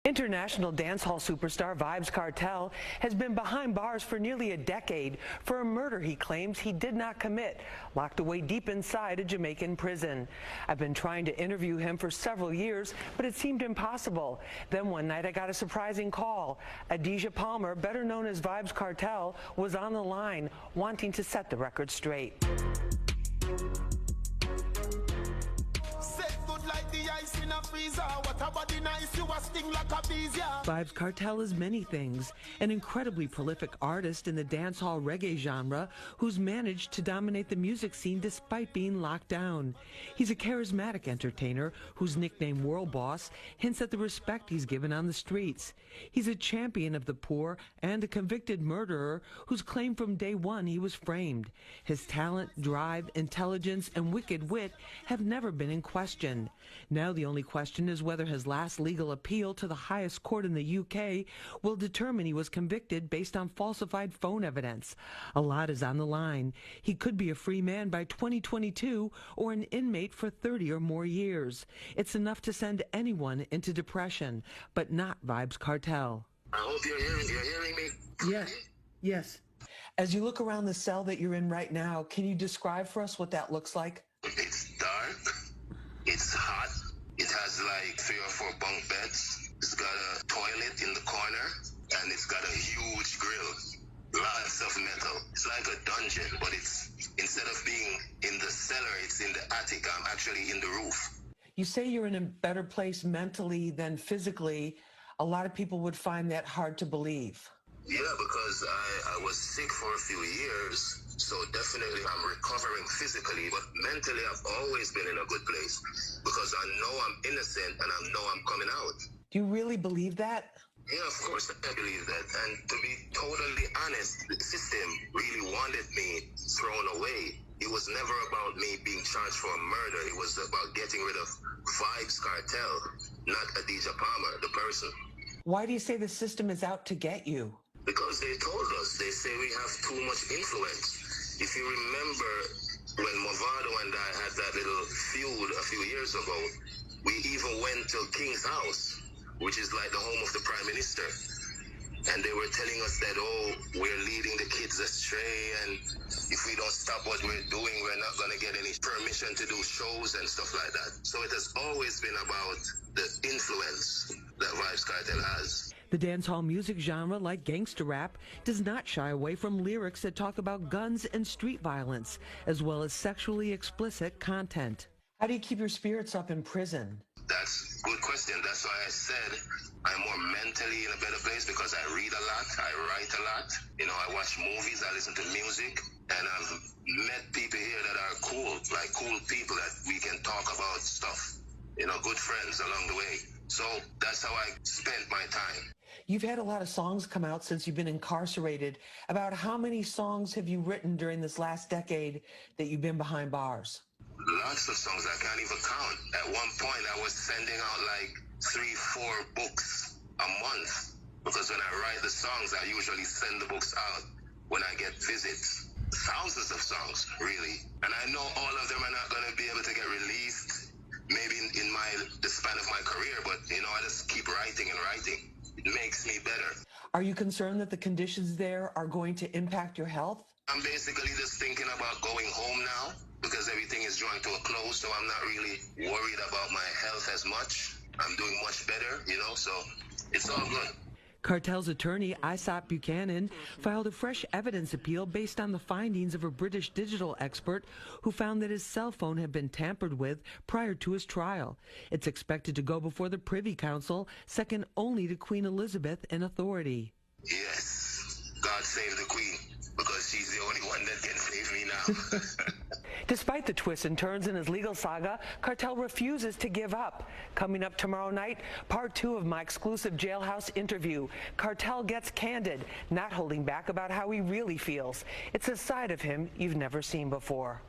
International dancehall superstar Vybz Kartel has been behind bars for nearly a decade for a murder he claims he did not commit, locked away deep inside a Jamaican prison. I've been trying to interview him for several years, but it seemed impossible. Then one night I got a surprising call. Adidja Palmer, better known as Vybz Kartel, was on the line, wanting to set the record straight. Vybz Kartel is many things, an incredibly prolific artist in the dancehall reggae genre who's managed to dominate the music scene despite being locked down. He's a charismatic entertainer whose nickname World Boss hints at the respect he's given on the streets. He's a champion of the poor and a convicted murderer whose claim from day one he was framed. His talent, drive, intelligence, and wicked wit have never been in question. Now the only question is whether his last legal appeal to the highest court in the UK will determine he was convicted based on falsified phone evidence. A lot is on the line. He could be a free man by 2022 or an inmate for 30 or more years. It's enough to send anyone into depression, but not Vybz Kartel. I hope you're hearing me. Yes, yes. As you look around the cell that you're in right now, can you describe for us what that looks like? It's dark. It's hot. It has like 3 or 4 bunk beds. It's got a toilet in the corner, and it's got a huge grill. Lots of metal. It's like a dungeon, but it's, instead of being in the cellar, it's in the attic. I'm actually in the roof. You say you're in a better place mentally than physically. A lot of people would find that hard to believe. Yeah, because I was sick for a few years. So definitely I'm recovering physically, but mentally I've always been in a good place because I know I'm innocent and I know I'm coming out. Do you really believe that? Yeah, of course I believe that. And to be totally honest, the system really wanted me thrown away. It was never about me being charged for a murder. It was about getting rid of Vybz Kartel, not Adidja Palmer, the person. Why do you say the system is out to get you? Because they told us, they say we have too much influence. If you remember when Movado and I had that little feud a few years ago, we even went to King's house, which is like the home of the Prime Minister. And they were telling us that, oh, we're leading the kids astray, and if we don't stop what we're doing, we're not going to get any permission to do shows and stuff like that. So it has always been about the influence that Vybz Kartel has. The dancehall music genre, like gangster rap, does not shy away from lyrics that talk about guns and street violence, as well as sexually explicit content. How do you keep your spirits up in prison? That's a good question. That's why I said I'm more mentally in a better place because I read a lot, I write a lot. You know, I watch movies, I listen to music, and I've met people here that are cool, like cool people that we can talk about stuff. You know, good friends along the way. So that's how I spent my time. You've had a lot of songs come out since you've been incarcerated. About how many songs have you written during this last decade that you've been behind bars? Lots of songs. I can't even count. At one point, I was sending out like 3-4 books a month because when I write the songs, I usually send the books out when I get visits. Thousands of songs, really. And I know all of them are not going to be able to get released maybe in the span of my career, but you know, I just keep writing and writing. It makes me better. Are you concerned that the conditions there are going to impact your health? I'm basically just thinking about going home now because everything is drawing to a close, so I'm not really worried about my health as much. I'm doing much better, you know, so it's all good. Kartel's attorney, Isop Buchanan, filed a fresh evidence appeal based on the findings of a British digital expert who found that his cell phone had been tampered with prior to his trial. It's expected to go before the Privy Council, second only to Queen Elizabeth in authority. Yes, God save the Queen, because she's the only one that can save me now. Despite the twists and turns in his legal saga, Kartel refuses to give up. Coming up tomorrow night, part 2 of my exclusive jailhouse interview. Kartel gets candid, not holding back about how he really feels. It's a side of him you've never seen before.